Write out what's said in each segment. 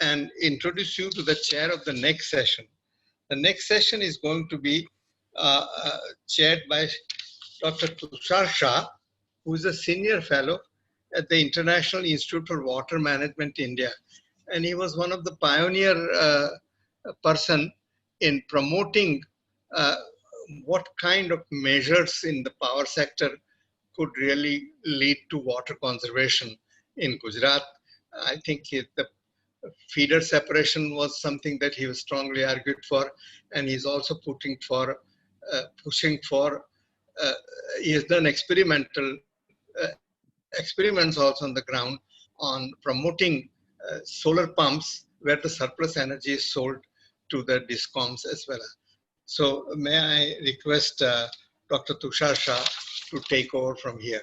and introduce you to the chair of the next session. The next session is going to be chaired by Dr. Tushar Shah, who is a senior fellow at the International Institute for Water Management India. And he was one of the pioneer person in promoting what kind of measures in the power sector could really lead to water conservation in Gujarat. I think the feeder separation was something that he was strongly argued for, and he's also pushing for. He has done experimental experiments also on the ground on promoting solar pumps where the surplus energy is sold to the discoms as well. So may I request Dr. Tushar Shah to take over from here.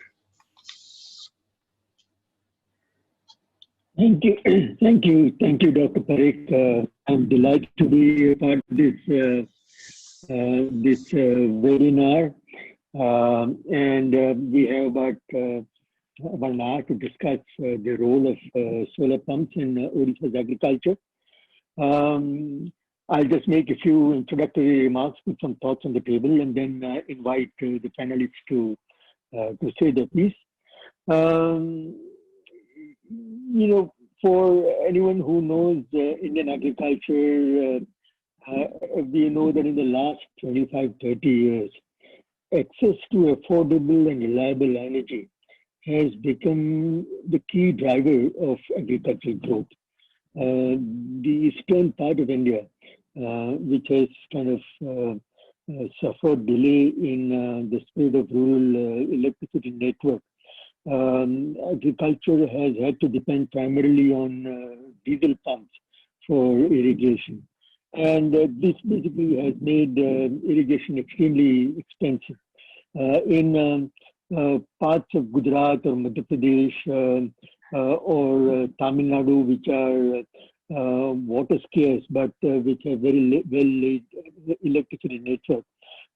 Thank you, thank you, Dr. Parekh. I'm delighted to be a part of this webinar, and we have about 1 hour to discuss the role of solar pumps in Odisha's agriculture. I'll just make a few introductory remarks, put some thoughts on the table, and then invite the panelists to say their piece. You know, for anyone who knows Indian agriculture, we know that in the last 25, 30 years, access to affordable and reliable energy has become the key driver of agricultural growth. The eastern part of India, which has kind of suffered delay in the spread of rural electricity network, agriculture has had to depend primarily on diesel pumps for irrigation. And this basically has made irrigation extremely expensive. In parts of Gujarat or Madhya Pradesh or Tamil Nadu, which are water scarce but which have very well-laid electricity network,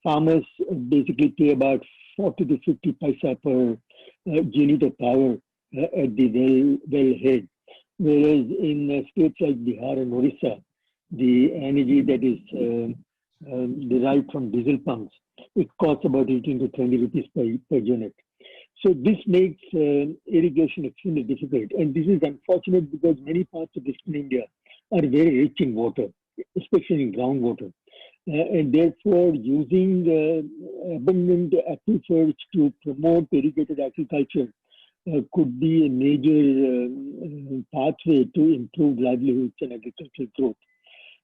farmers basically pay about 40 to 50 paisa per unit of power at the wellhead. Whereas in states like Bihar and Orissa, the energy that is derived from diesel pumps, it costs about 18 to 20 rupees per unit. So this makes irrigation extremely difficult. And this is unfortunate because many parts of Eastern India are very rich in water, especially in groundwater. And therefore, using abundant aquifers to promote irrigated agriculture could be a major pathway to improve livelihoods and agricultural growth.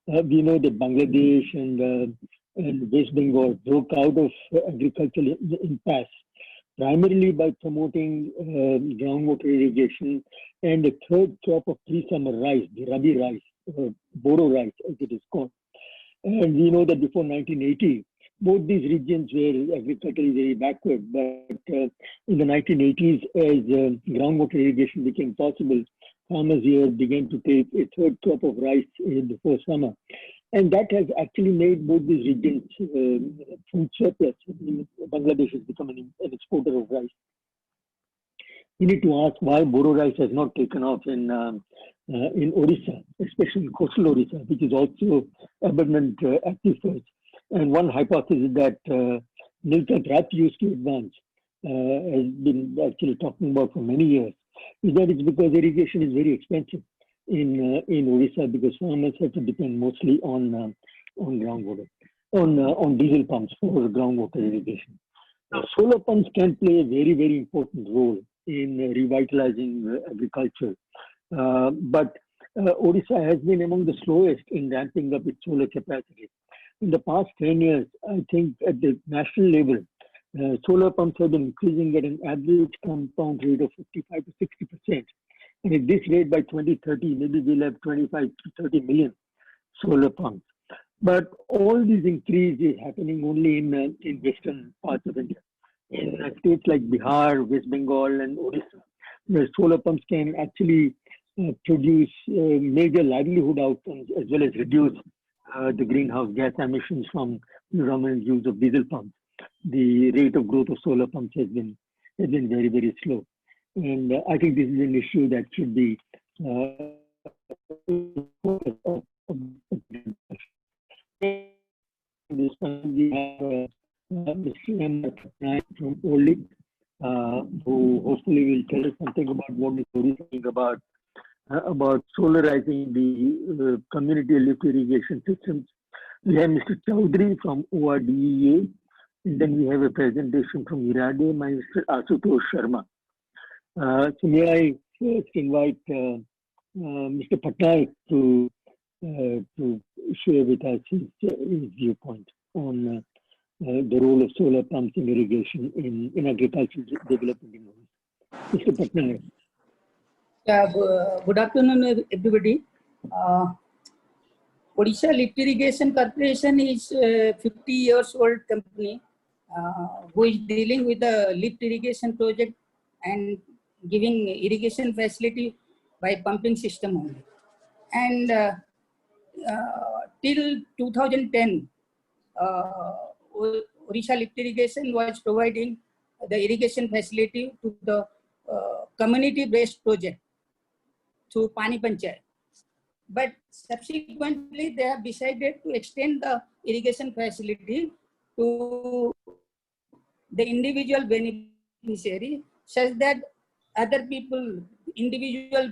We know that Bangladesh and West Bengal broke out of agricultural impasse primarily by promoting groundwater irrigation and a third crop of pre-summer rice, the Rabi rice, Boro rice as it is called. And we know that before 1980, both these regions were agriculturally very backward. But in the 1980s, as groundwater irrigation became possible, farmers here began to take a third crop of rice before summer. And that has actually made both these regions food surplus. Bangladesh has become an exporter of rice. We need to ask why Boro rice has not taken off in Orissa, especially in coastal Orissa, which is also abundant aquifers. And one hypothesis that Nilkant Rath used to advance, has been actually talking about for many years, is that it's because irrigation is very expensive in Orissa because farmers have to depend mostly on groundwater, on diesel pumps for groundwater irrigation. Now, solar pumps can play a very, very important role in revitalizing agriculture. But Odisha has been among the slowest in ramping up its solar capacity. In the past 10 years, I think at the national level, solar pumps have been increasing at an average compound rate of 55 to 60%. And at this rate, by 2030, maybe we'll have 25 to 30 million solar pumps. But all this increase is happening only in western parts of India. In states like Bihar, West Bengal, and Odisha, where solar pumps can actually produce major livelihood outcomes as well as reduce the greenhouse gas emissions from predominant use of diesel pumps. The rate of growth of solar pumps has been very, very slow. And I think this is an issue that should be This time we have Mr. M. Patnaik from OLIC, who hopefully will tell us something about what is saying about solarizing the community lift irrigation systems. We have Mr. Chaudhary from ORDEA, and then we have a presentation from IRADE by Mr. Ashutosh Sharma. So may I first invite Mr. Patnaik to share with us his viewpoint on the role of solar pumps in irrigation in agricultural development in Odisha. Mr. Patnaik. Yeah, good afternoon, everybody. Odisha Lift Irrigation Corporation is a 50 years old company who is dealing with the lift irrigation project and giving irrigation facility by pumping system only. And till 2010, Odisha Lift Irrigation was providing the irrigation facility to the community-based project through Pani Panchayat. But subsequently, they have decided to extend the irrigation facility to the individual beneficiary, such that other people, individual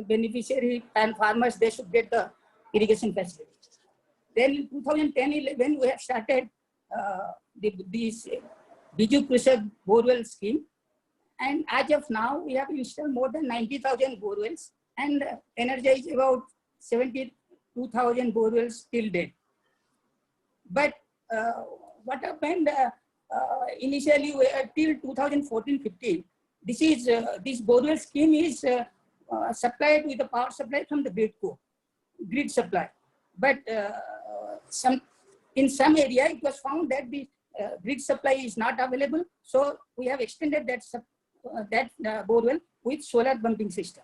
beneficiary and farmers, they should get the irrigation facility. Then in 2010-11, we have started this Biju Krishak borewell scheme. And as of now, we have installed more than 90,000 borewells and energized about 72,000 borewells till date. But what happened initially till 2014-15, this borewell scheme is supplied with the power supply from the grid supply. But in some area, it was found that the grid supply is not available. So we have extended that borewell with solar pumping system.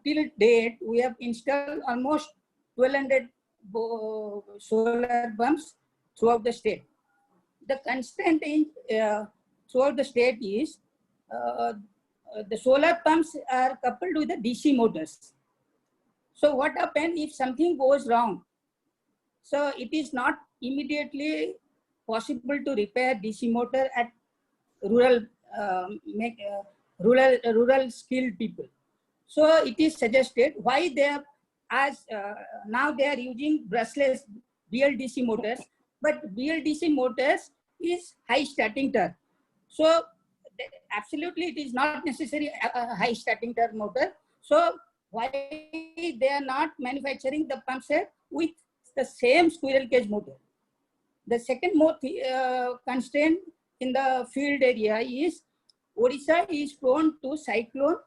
Till date, we have installed almost 1,200 solar pumps throughout the state. The constraint throughout the state is the solar pumps are coupled with the DC motors. So what happens if something goes wrong? So it is not immediately possible to repair DC motor at rural skilled people. So it is suggested why they are, now they are using brushless BLDC motors, but BLDC motors is high starting torque. So absolutely it is not necessary a high starting torque motor. So why they are not manufacturing the pump set with the same squirrel cage motor? The second constraint in the field area is Odisha is prone to cyclone,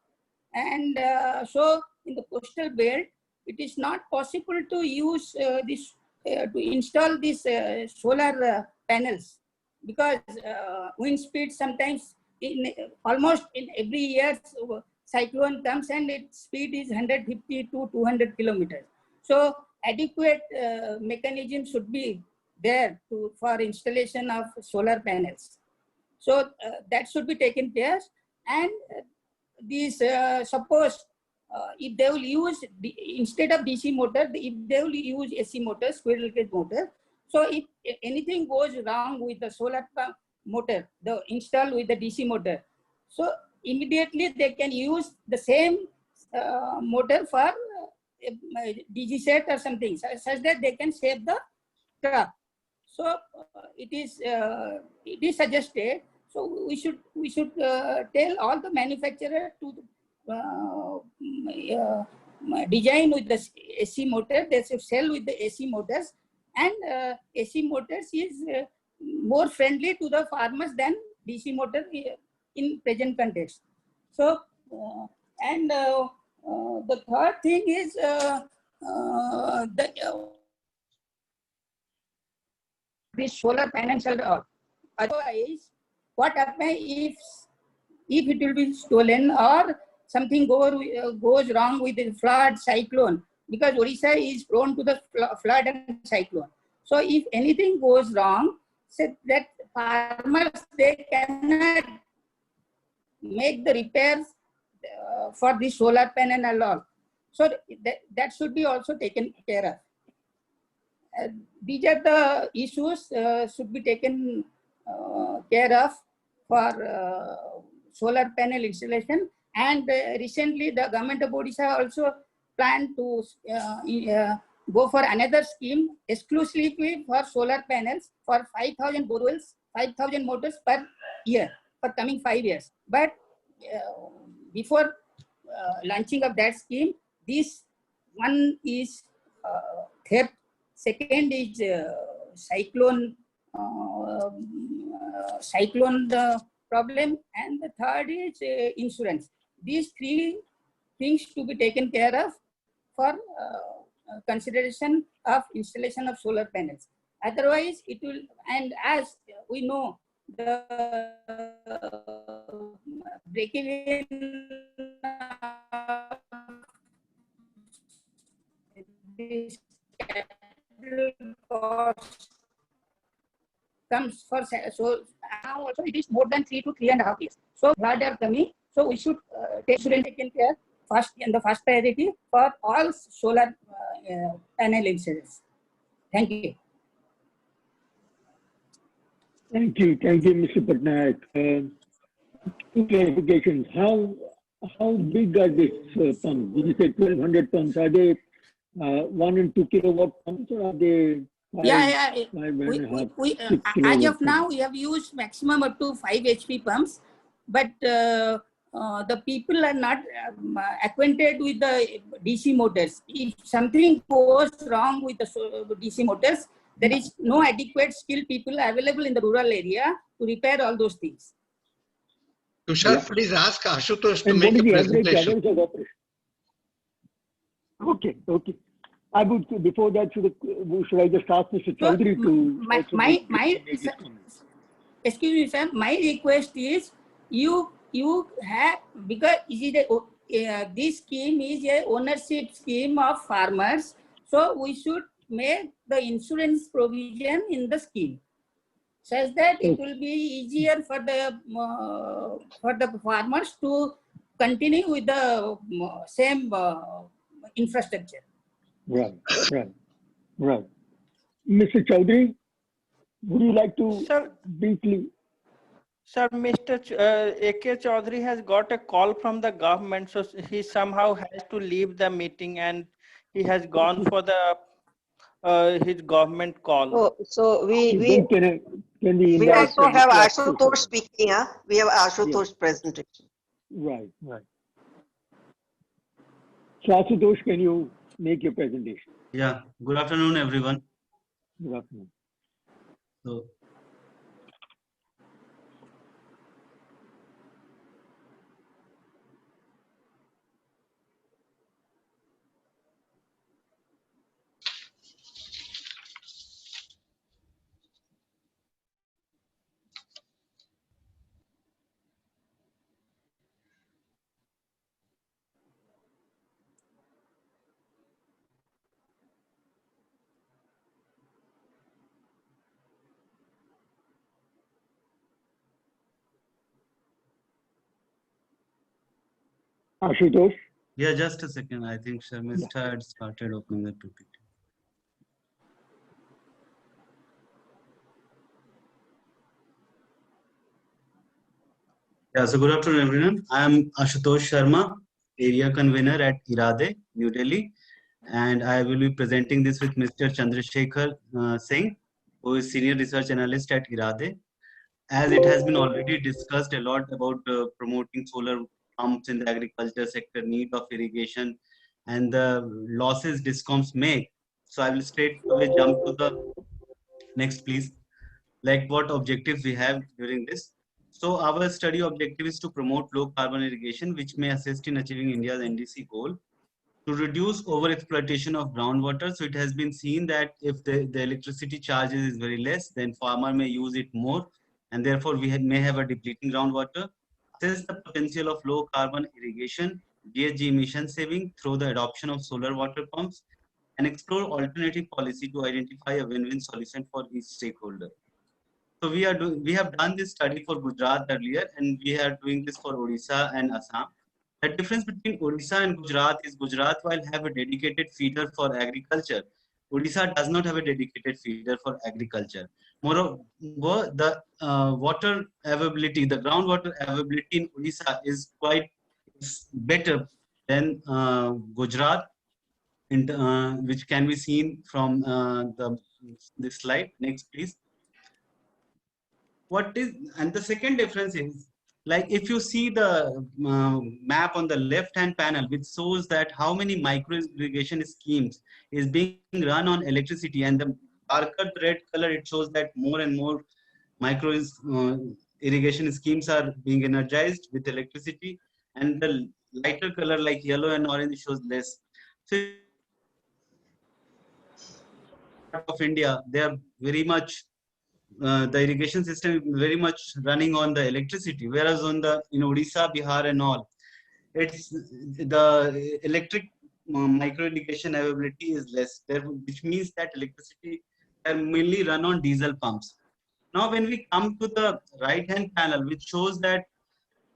and so in the coastal belt, it is not possible to use to install these solar panels, because wind speed sometimes almost in every year cyclone comes and its speed is 150 to 200 kilometers. So adequate mechanism should be there for installation of solar panels. So that should be taken place. And these suppose if they will use instead of DC motor, if they will use AC motor, squirrel cage motor. So if anything goes wrong with the solar motor, the installed with the DC motor, so immediately they can use the same motor for DG set or something, such that they can save the truck. So it is suggested. So we should tell all the manufacturers to design with the AC motor. They should sell with the AC motors, and AC motors is more friendly to the farmers than DC motor in present context. So the third thing is this solar panels are off. Otherwise, what happens if it will be stolen or something goes wrong with the flood, cyclone? Because Odisha is prone to the flood and cyclone. So if anything goes wrong, so that farmers, they cannot make the repairs for the solar panel and all. So that should be also taken care of. These are the issues should be taken care of for solar panel installation. And recently the government of Odisha also planned to go for another scheme exclusively for solar panels for 5,000 borewells, 5,000 motors per year for coming 5 years. But before launching of that scheme, this one is theft, second is cyclone problem, and the third is insurance. These three things to be taken care of for consideration of installation of solar panels. Otherwise, it will, and as we know, the break-even this capital cost comes for, so now also it is more than 3 to 3.5 years. So flood are coming, so we should taken care first in the first priority for all solar panel installers. Thank you. Thank you, Mr. Patnaik. Two clarifications. How big are these pumps? Did you say 1,200 pumps? Are they 1 and 2 kilowatt pumps, or are they? Yeah. As of now, we have used maximum up to 5 HP pumps, but the people are not acquainted with the DC motors. If something goes wrong with the DC motors, there is no adequate skilled people available in the rural area to repair all those things. Tushar, please ask Ashutosh to And make what a is the average presentation. hours of operation? Okay. I would, before that, should I just ask Mr. Chaudhary to excuse me, sir, my request is you have, because this scheme is a ownership scheme of farmers, so we should make the insurance provision in the scheme such that it will be easier for the farmers to continue with the same infrastructure. Right. Mr. Chaudhary, would you like to briefly? Sir, Mr. A.K. Chaudhary has got a call from the government, so he somehow has to leave the meeting, and he has gone for the his government call. So we also have Ashutosh speaking. We have Ashutosh presentation. Right. So Ashutosh, can you make your presentation? Yeah. Good afternoon, everyone. Good afternoon. So, Ashutosh? yeah, just a second. I think Sharmistha had started opening the PPT. Yeah, so good afternoon, everyone. I am Ashutosh Sharma, Area Convener at IRADE, New Delhi, and I will be presenting this with Mr. Chandrasekhar Singh, who is Senior Research Analyst at IRADE. As it has been already discussed a lot about promoting solar pumps in the agriculture sector, need of irrigation, and the losses DISCOMs make. So I will straight away jump to the next, please. Like what objectives we have during this. So our study objective is to promote low carbon irrigation, which may assist in achieving India's NDC goal. To reduce over-exploitation of groundwater. So it has been seen that if the electricity charges is very less, then farmer may use it more, and therefore we may have a depleting groundwater. Assess the potential of low carbon irrigation, GHG emission saving through the adoption of solar water pumps, and explore alternative policy to identify a win-win solution for each stakeholder. So we have done this study for Gujarat earlier, and we are doing this for Odisha and Assam. The difference between Odisha and Gujarat is Gujarat will have a dedicated feeder for agriculture. Odisha does not have a dedicated feeder for agriculture. Moreover, the water availability, the groundwater availability in Odisha is quite better than Gujarat, which can be seen from this slide. Next, please. And the second difference is, like, if you see the map on the left hand panel, which shows that how many micro irrigation schemes is being run on electricity, and the darker red color, it shows that more and more micro irrigation schemes are being energized with electricity, and the lighter color like yellow and orange shows less. So of India, they are very much the irrigation system is very much running on the electricity, whereas in Odisha, Bihar and all, it's the electric micro irrigation availability is less, which means that electricity are mainly run on diesel pumps. Now, when we come to the right hand panel, which shows that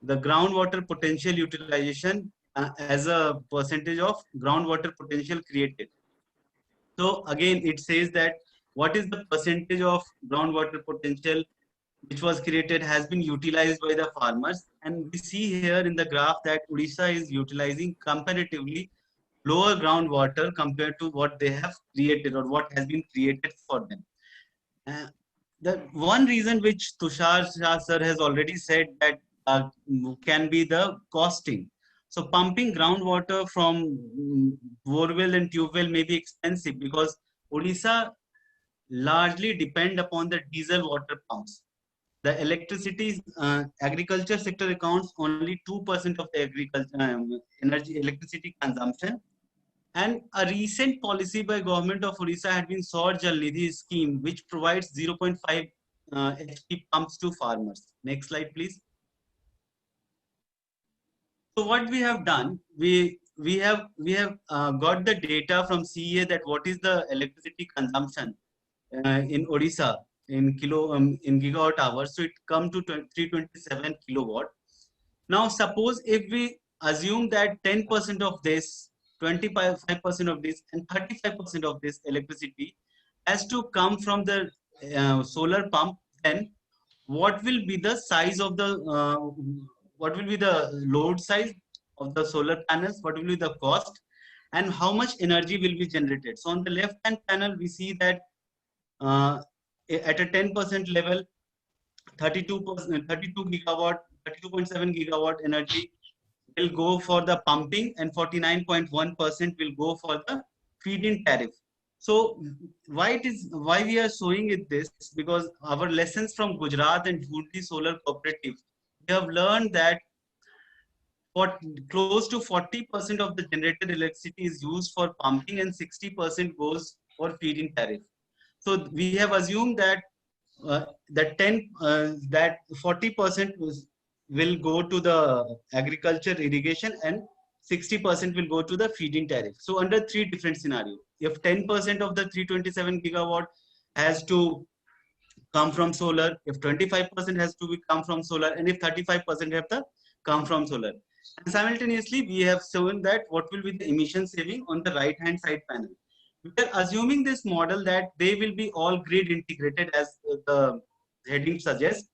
the groundwater potential utilization as a percentage of groundwater potential created. So again, it says that what is the percentage of groundwater potential which was created has been utilized by the farmers. And we see here in the graph that Odisha is utilizing comparatively lower groundwater compared to what they have created or what has been created for them. The one reason which Tushar Shah sir has already said that can be the costing. So pumping groundwater from borewell and tube well may be expensive because Odisha largely depend upon the diesel water pumps. The electricity agriculture sector accounts only 2% of the agriculture energy electricity consumption. And a recent policy by government of Odisha had been Saur Jal Nidhi scheme, which provides 0.5 HP pumps to farmers. Next slide, please. So what we have done, we have got the data from CEA that what is the electricity consumption in Odisha in gigawatt hours. So it come to 327 kilowatt. Now suppose if we assume that 10% of this, 25% of this, and 35% of this electricity has to come from the solar pump, then what will be the size of the what will be the load size of the solar panels, what will be the cost, and how much energy will be generated. So on the left hand panel we see that at a 10% level, 32 gigawatt, 32.7 gigawatt energy will go for the pumping, and 49.1% will go for the feed-in tariff. So why we are showing it this, because our lessons from Gujarat and Jhunti Solar Cooperative, we have learned that close to 40% of the generated electricity is used for pumping and 60% goes for feed-in tariff. So we have assumed that that 40% will go to the agriculture irrigation and 60% will go to the feed-in tariff. So under three different scenarios, if 10% of the 327 gigawatt has to come from solar, if 25% has to come from solar, and if 35% have to come from solar. And simultaneously, we have shown that what will be the emission saving on the right hand side panel. We are assuming this model that they will be all grid integrated as the heading suggests.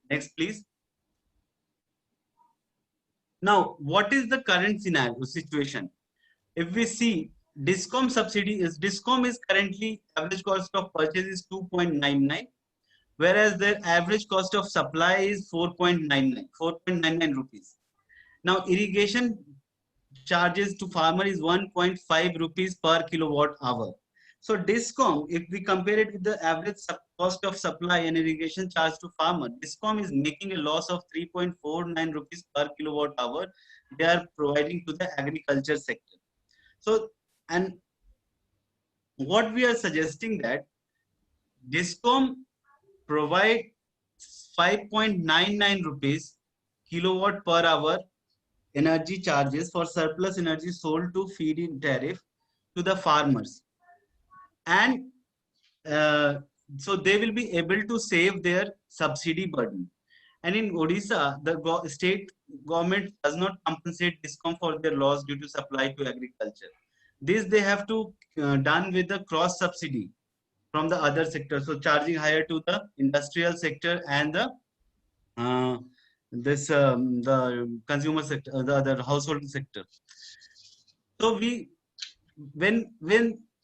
Next, please. Now, what is the current scenario situation? If we see DISCOM subsidy DISCOM is currently average cost of purchase is 2.99, whereas their average cost of supply is 4.99 rupees. Now, irrigation charges to farmer is 1.5 rupees per kilowatt hour. So DISCOM, if we compare it with the average cost of supply and irrigation charge to farmer, DISCOM is making a loss of 3.49 rupees per kilowatt hour they are providing to the agriculture sector. So, and what we are suggesting that DISCOM provide 5.99 rupees kilowatt per hour energy charges for surplus energy sold to feed-in tariff to the farmers. And so they will be able to save their subsidy burden. And in Odisha, the state government does not compensate DISCOM for their loss due to supply to agriculture. This they have to done with the cross subsidy from the other sector. So charging higher to the industrial sector and the the consumer sector, the other household sector. So when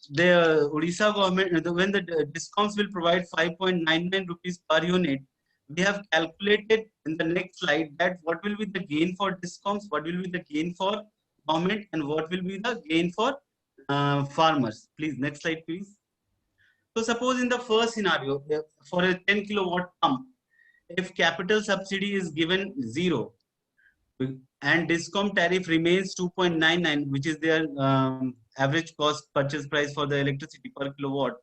the Odisha government, when the DISCOMs will provide 5.99 rupees per unit, we have calculated in the next slide that what will be the gain for DISCOMs, what will be the gain for government, and what will be the gain for farmers. Please, next slide, please. So suppose in the first scenario, for a 10 kilowatt pump, if capital subsidy is given 0, and DISCOM tariff remains 2.99, which is their average cost purchase price for the electricity per kilowatt,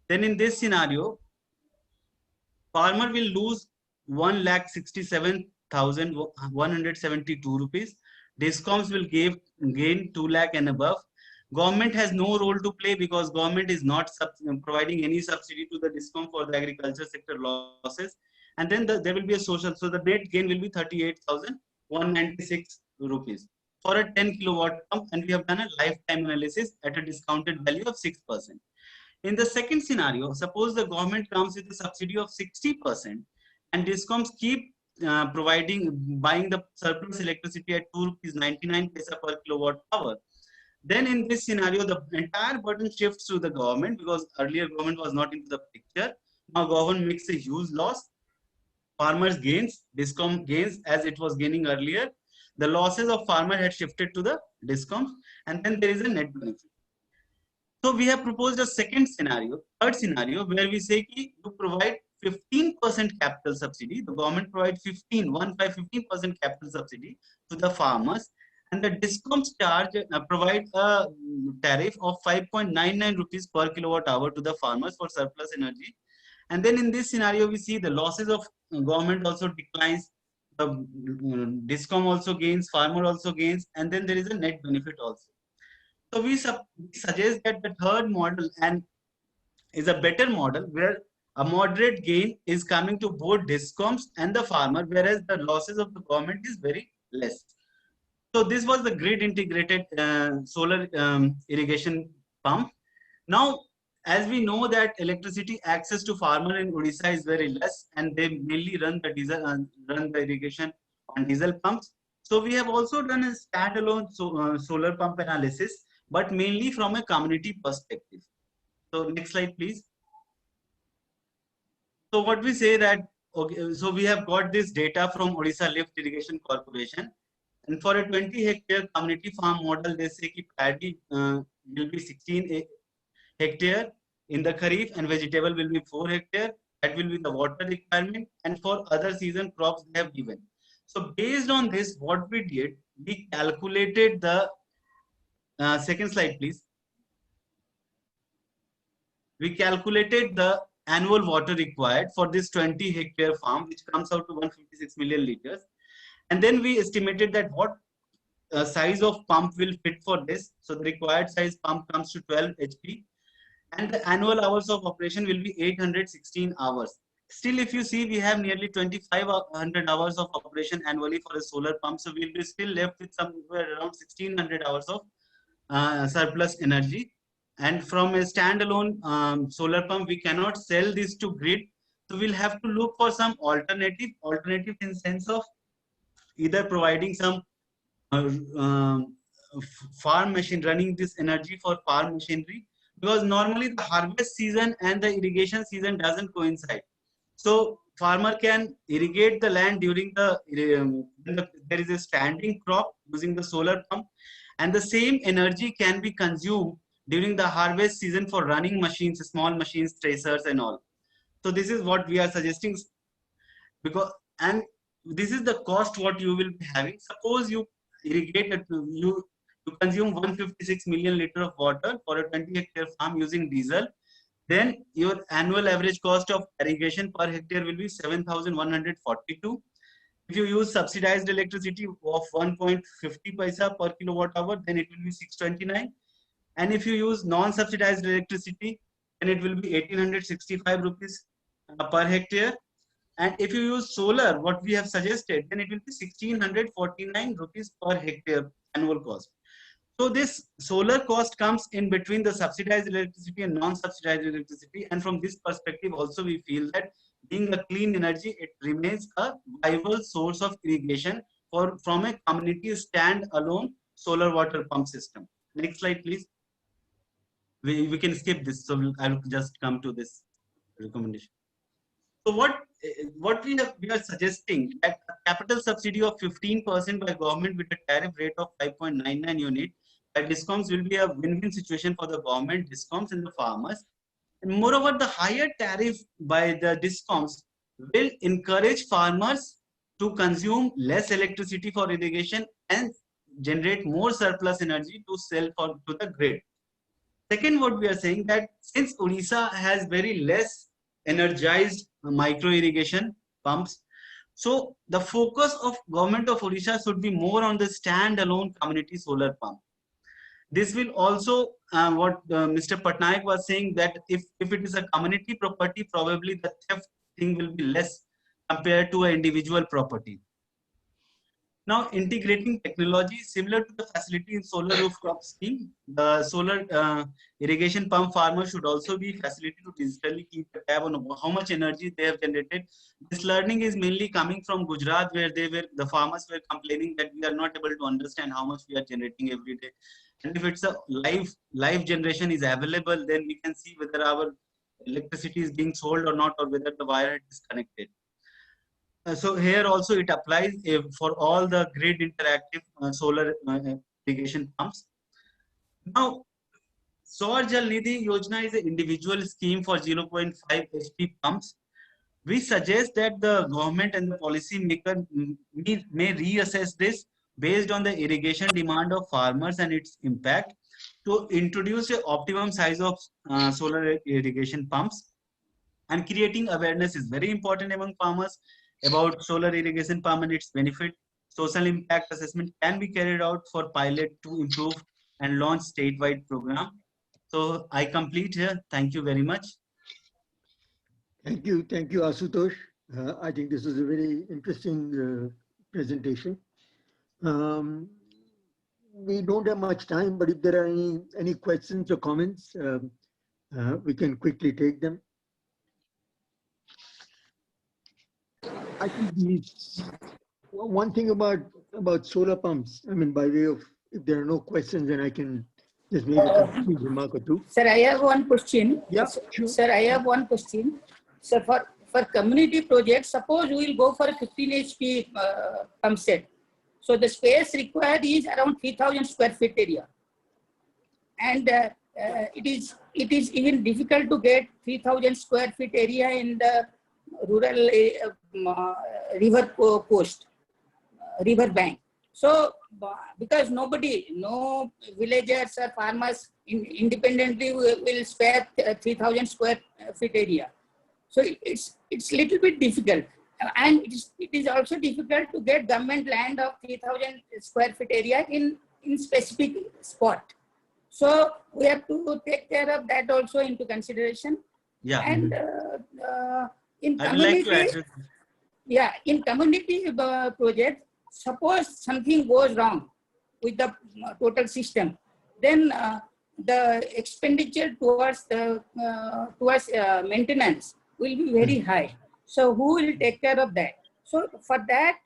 then in this scenario, farmer will lose 1,67,172 rupees. DISCOMs will gain 2 lakh and above. Government has no role to play because government is not providing any subsidy to the DISCOM for the agriculture sector losses. And then there will be a social, so the net gain will be 38,196 rupees for a 10 kilowatt pump, and we have done a lifetime analysis at a discounted value of 6%. In the second scenario, suppose the government comes with a subsidy of 60% and DISCOMs keep buying the surplus electricity at 2.99 rupees per kilowatt hour. Then in this scenario, the entire burden shifts to the government because earlier government was not into the picture. Now government makes a huge loss. Farmers gains, DISCOM gains as it was gaining earlier. The losses of farmer had shifted to the DISCOMs, and then there is a net benefit. So we have proposed a third scenario, where we say ki you provide 15% capital subsidy. The government provides 15% capital subsidy to the farmers, and the DISCOMs provide a tariff of 5.99 rupees per kilowatt hour to the farmers for surplus energy. And then in this scenario, we see the losses of government also declines, the DISCOM also gains, farmer also gains, and then there is a net benefit also. So we suggest that the third model is a better model where a moderate gain is coming to both DISCOMs and the farmer, whereas the losses of the government is very less. So this was the grid integrated solar irrigation pump. Now, as we know that electricity access to farmer in Odisha is very less, and they mainly run the irrigation on diesel pumps. So we have also done a standalone solar pump analysis, but mainly from a community perspective. So next slide, please. So what we say that, okay, so we have got this data from Odisha Lift Irrigation Corporation, and for a 20 hectare community farm model, they say that paddy will be 16 hectare in the Kharif, and vegetable will be 4 hectare. That will be the water requirement, and for other season crops they have given. So based on this, what we did, we calculated the second slide, please. We calculated the annual water required for this 20 hectare farm, which comes out to 156 million liters. And then we estimated that what size of pump will fit for this. So the required size pump comes to 12 HP. And the annual hours of operation will be 816 hours. Still, if you see, we have nearly 2,500 hours of operation annually for a solar pump. So we'll be still left with somewhere around 1,600 hours of surplus energy. And from a standalone solar pump, we cannot sell this to grid. So we'll have to look for some alternative in sense of either providing some farm machine, running this energy for farm machinery, because normally the harvest season and the irrigation season doesn't coincide. So farmer can irrigate the land during the there is a standing crop using the solar pump, and the same energy can be consumed during the harvest season for running machines, small machines, tracers and all. So this is what we are suggesting, because, and this is the cost what you will be having. Suppose you irrigate you consume 156 million liter of water for a 20 hectare farm using diesel, then your annual average cost of irrigation per hectare will be 7,142. If you use subsidized electricity of 1.50 paisa per kilowatt hour, then it will be 629. And if you use non-subsidized electricity, then it will be 1865 rupees per hectare. And if you use solar, what we have suggested, then it will be 1649 rupees per hectare annual cost. So this solar cost comes in between the subsidized electricity and non-subsidized electricity. And from this perspective also, we feel that being a clean energy, it remains a viable source of irrigation from a community stand-alone solar water pump system. Next slide, please. We can skip this. So I'll just come to this recommendation. So what we are suggesting that a capital subsidy of 15% by government with a tariff rate of 5.99 unit by DISCOMs will be a win-win situation for the government, DISCOMs and the farmers. And moreover, the higher tariff by the DISCOMs will encourage farmers to consume less electricity for irrigation and generate more surplus energy to sell to the grid. Second, what we are saying that since Odisha has very less energized micro irrigation pumps, so the focus of government of Odisha should be more on the standalone community solar pump. This will also what Mr. Patnaik was saying, that if it is a community property, probably the theft thing will be less compared to an individual property. Now, integrating technology similar to the facility in solar rooftop scheme, the solar irrigation pump farmers should also be facilitated to digitally keep a tab on how much energy they have generated. This learning is mainly coming from Gujarat, where the farmers were complaining that we are not able to understand how much we are generating every day. And if it's a live generation is available, then we can see whether our electricity is being sold or not, or whether the wire is connected. So here also it applies for all the grid interactive solar irrigation pumps. Now, Saur Jal Nidhi Yojana is an individual scheme for 0.5 HP pumps. We suggest that the government and the policy maker may reassess this based on the irrigation demand of farmers and its impact to introduce an optimum size of solar irrigation pumps. And creating awareness is very important among farmers about solar irrigation pump and its benefit. Social impact assessment can be carried out for pilot to improve and launch statewide program. So I complete here. Thank you very much. Thank you, Ashutosh. I think this is a very interesting presentation. We don't have much time, but if there are any questions or comments, we can quickly take them. I think one thing about solar pumps, I mean, by way of, if there are no questions, then I can just make a complete remark or two. Sir, I have one question. Yeah, sure. Sir, I have one question. Sir, for community projects, suppose we will go for a 15 HP pump set. So the space required is around 3,000 square feet area. And it is even difficult to get 3,000 square feet area in the rural river coast, river bank. So because no villagers or farmers independently will spare 3,000 square feet area. So it's little bit difficult. And it is also difficult to get government land of 3,000 square feet area in specific spot. So we have to take care of that also into consideration. Yeah. And in community, in community project, suppose something goes wrong with the total system, then the expenditure towards maintenance will be very high. So who will take care of that? So for that,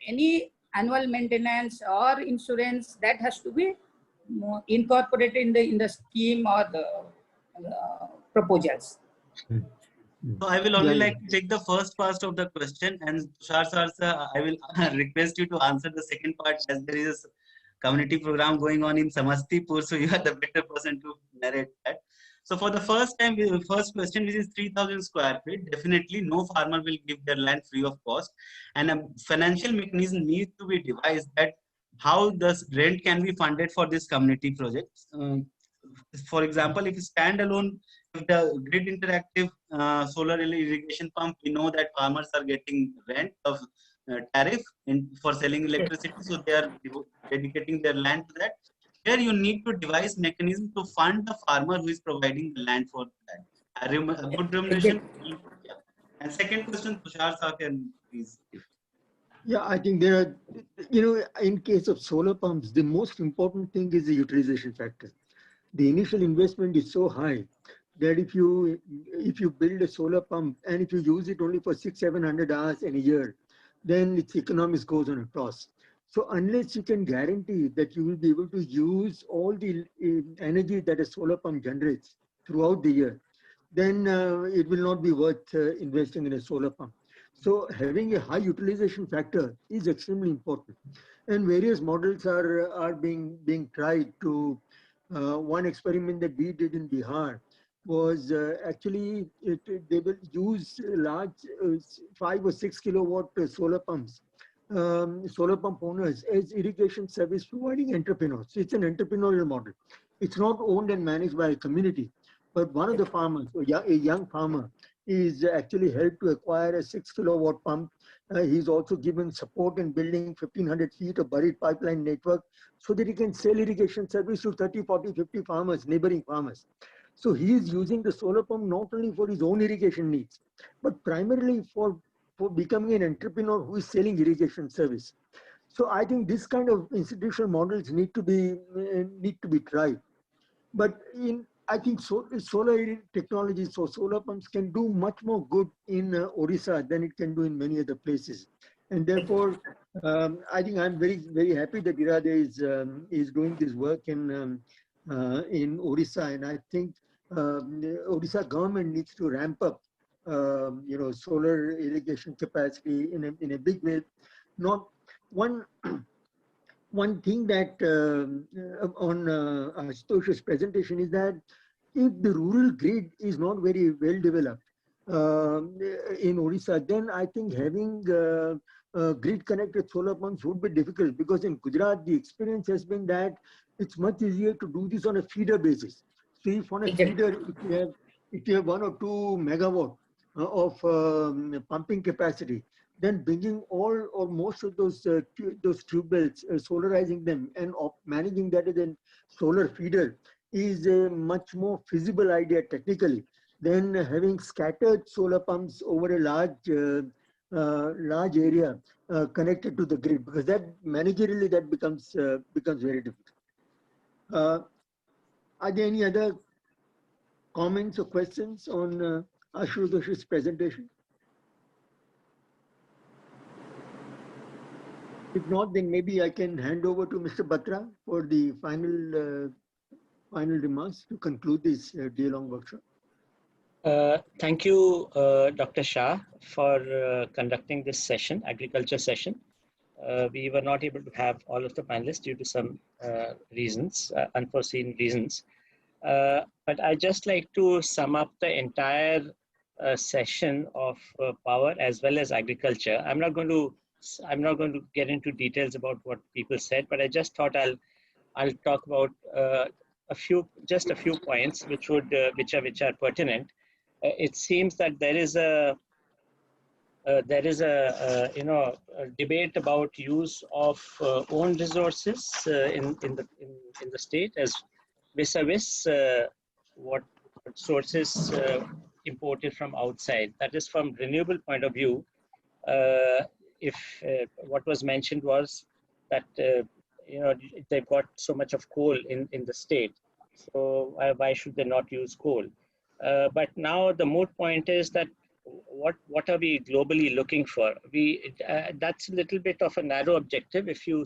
any annual maintenance or insurance that has to be incorporated in the scheme or the proposals. So I will only like to take the first part of the question, and Tushar sir, I will request you to answer the second part, as there is a community program going on in Samastipur, so you are the better person to narrate that. So for the first question, which is 3,000 square feet, definitely no farmer will give their land free of cost, and a financial mechanism needs to be devised that how the rent can be funded for this community projects. For example, if standalone, if the grid interactive solar irrigation pump, we know that farmers are getting rent of tariff for selling electricity, so they are dedicating their land to that. here you need to devise mechanism to fund the farmer who is providing the land for that. A good remuneration. Yeah. And second question, Tushar sir can please. Yeah, I think there are, in case of solar pumps, the most important thing is the utilization factor. The initial investment is so high that if you build a solar pump and if you use it only for 600-700 hours in a year, then its economics goes on a toss. So unless you can guarantee that you will be able to use all the energy that a solar pump generates throughout the year, then it will not be worth investing in a solar pump. So having a high utilization factor is extremely important, and various models are being tried to. One experiment that we did in Bihar was they will use large 5 or 6 kilowatt solar pumps, solar pump owners as irrigation service providing entrepreneurs. It's an entrepreneurial model. It's not owned and managed by a community, but one of the farmers, a young farmer, is actually helped to acquire a 6 kilowatt pump. He's also given support in building 1,500 feet of buried pipeline network so that he can sell irrigation service to 30, 40, 50 farmers, neighboring farmers. So he is using the solar pump not only for his own irrigation needs, but primarily for becoming an entrepreneur who is selling irrigation service. So I think this kind of institutional models need to be tried. But I think solar technology, so solar pumps can do much more good in Odisha than it can do in many other places. And therefore, I think I'm very, very happy that IRADE is doing this work in Odisha. And I think the Odisha government needs to ramp up, solar irrigation capacity in a big way. Not one. One thing that on Ashutosh's presentation is that if the rural grid is not very well developed in Odisha, then I think having grid connected solar pumps would be difficult, because in Gujarat, the experience has been that it's much easier to do this on a feeder basis. So if on a feeder, if you have 1 or 2 megawatt of pumping capacity, then bringing all or most of those tube belts, solarizing them and managing that as a solar feeder is a much more feasible idea technically than having scattered solar pumps over a large area connected to the grid, because that managerially that becomes very difficult. Are there any other comments or questions on Ashutosh's presentation? If not, then maybe I can hand over to Mr. Batra for the final remarks to conclude this day-long workshop. Thank you, Dr. Shah, for conducting this session, agriculture session. We were not able to have all of the panelists due to some reasons, unforeseen reasons. But I just like to sum up the entire session of power as well as agriculture. I'm not going to get into details about what people said, but I just thought I'll talk about a few points which are pertinent. It seems that there is a debate about use of own resources in the state as vis-a-vis what sources imported from outside. That is, from renewable point of view. If what was mentioned was that they've got so much of coal in the state, so why should they not use coal? But now the moot point is that what are we globally looking for? That's a little bit of a narrow objective if you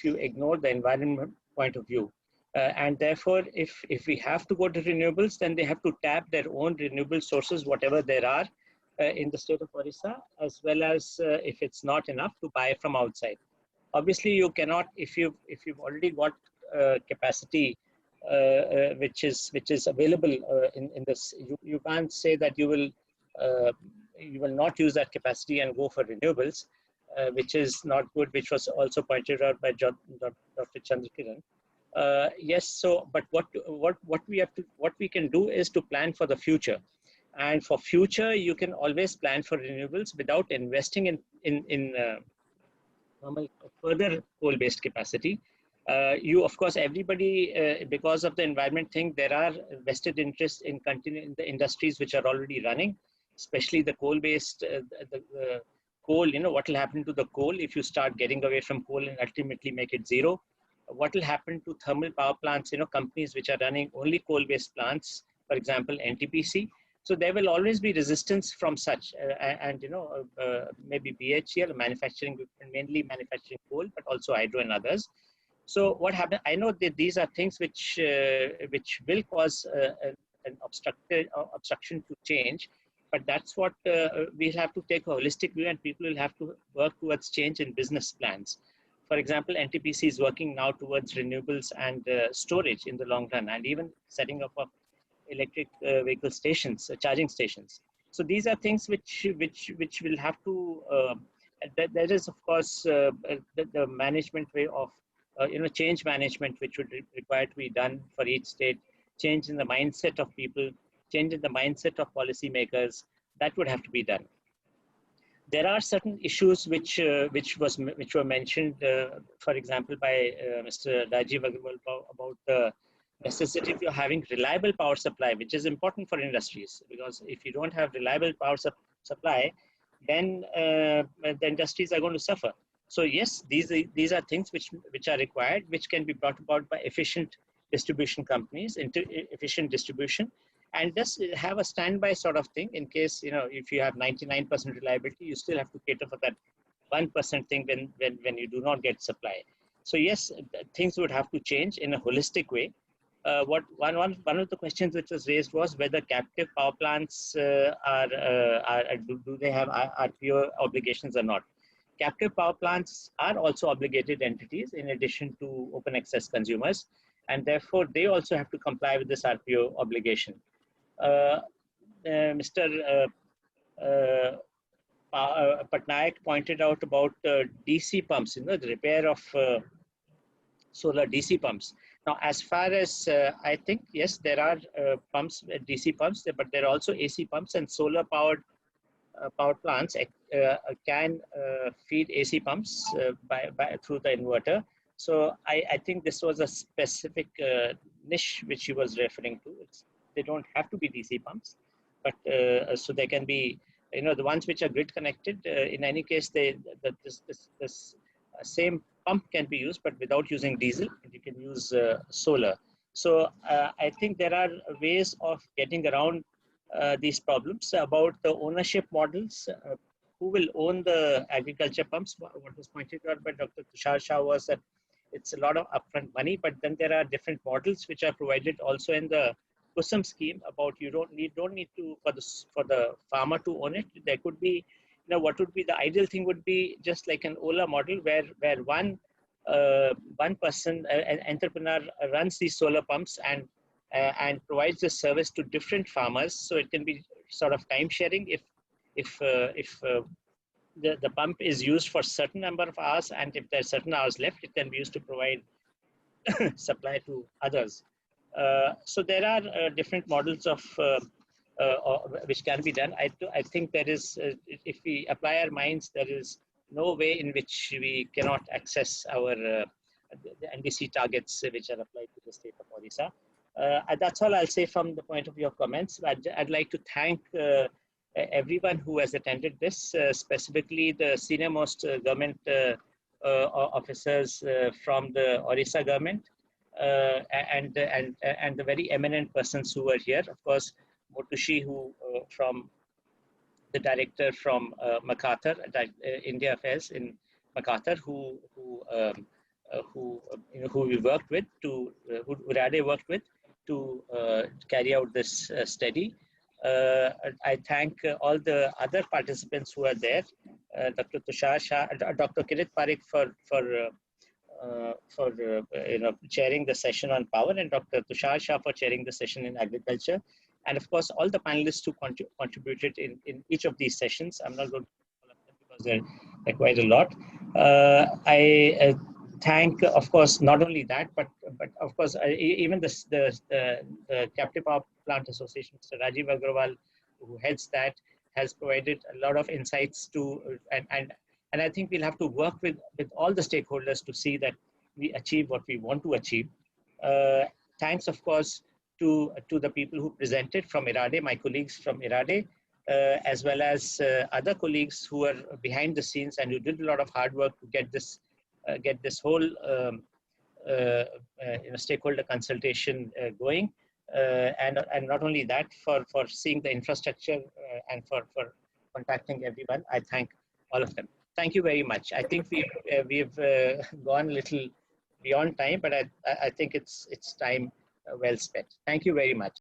ignore the environment point of view. And therefore, if we have to go to renewables, then they have to tap their own renewable sources, whatever there are in the state of Odisha, as well as if it's not enough, to buy from outside. Obviously, you cannot, if you've already got capacity which is available in this, you can't say that you will not use that capacity and go for renewables, which is not good, which was also pointed out by Dr. Chandrakiran. Yes, so but what we can do is to plan for the future. And for future, you can always plan for renewables without investing in further coal-based capacity. You, of course, everybody, because of the environment thing, there are vested interests in continuing the industries which are already running, especially the coal-based, the coal, what will happen to the coal if you start getting away from coal and ultimately make it zero? What will happen to thermal power plants, companies which are running only coal-based plants, for example, NTPC? So there will always be resistance from such, and maybe BHEL, manufacturing, mainly manufacturing coal, but also hydro and others. So what happened? I know that these are things which will cause an obstruction to change, but that's what we have to take a holistic view, and people will have to work towards change in business plans. For example, NTPC is working now towards renewables and storage in the long run, and even setting up of electric vehicle stations, charging stations. So these are things which will have to. There is, of course, the management way of change management, which would require to be done for each state. Change in the mindset of people, change in the mindset of policymakers. That would have to be done. There are certain issues which were mentioned, for example, by Mr. Rajiv Agrawal about the necessity of having reliable power supply, which is important for industries, because if you don't have reliable power supply, then the industries are going to suffer. So yes, these are things which are required, which can be brought about by efficient distribution companies, into efficient distribution, and just have a standby sort of thing in case, if you have 99% reliability, you still have to cater for that 1% thing when you do not get supply. So yes, things would have to change in a holistic way. One of the questions which was raised was whether captive power plants do they have RPO obligations or not. Captive power plants are also obligated entities in addition to open access consumers, and therefore they also have to comply with this RPO obligation. Mr. Patnaik pointed out about DC pumps, the repair of solar DC pumps. Now, as far as I think, yes, there are pumps, DC pumps, but there are also AC pumps, and solar powered power plants can feed AC pumps through the inverter. So I think this was a specific niche which he was referring to. They don't have to be DC pumps, but so they can be, the ones which are grid connected. In any case, this same pump can be used, but without using diesel. You can use solar. So I think there are ways of getting around these problems. About the ownership models. Who will own the agriculture pumps? What was pointed out by Dr. Tushar Shah was that it's a lot of upfront money, but then there are different models which are provided also in the Kusum scheme. About you don't need to for the farmer to own it. There could be, what would be the ideal thing would be just like an Ola model where one person, an entrepreneur, runs these solar pumps and provides the service to different farmers. So it can be sort of time sharing. If the pump is used for a certain number of hours, and if there are certain hours left, it can be used to provide supply to others. So there are different models of which can be done. I think there is, if we apply our minds, there is no way in which we cannot access our the NDC targets which are applied to the state of Odisha. That's all I'll say from the point of view of comments. I'd like to thank everyone who has attended this, specifically the senior most government officers from the Odisha government, and the very eminent persons who were here. Of course, Motushi, who from the director from MacArthur, India Affairs in MacArthur, who we worked with who Rade worked with to carry out this study. I thank all the other participants who are there, Dr. Tushar Shah, Dr. Kirit Parikh for chairing the session on power, and Dr. Tushar Shah for chairing the session in agriculture, and of course all the panelists who contributed in each of these sessions. I'm not going to call them because they're quite a lot. I thank, of course, not only that, but of course even the Captive Power Plant Association, Mr. Rajiv Agrawal, who heads that, has provided a lot of insights to, and I think we'll have to work with all the stakeholders to see that we achieve what we want to achieve. Thanks, of course, to the people who presented from IRADE, my colleagues from IRADE, as well as other colleagues who are behind the scenes and who did a lot of hard work to get this whole stakeholder consultation going. And not only that, for seeing the infrastructure and for contacting everyone. I thank all of them. Thank you very much. I think we've gone a little beyond time, but I think it's time well spent. Thank you very much.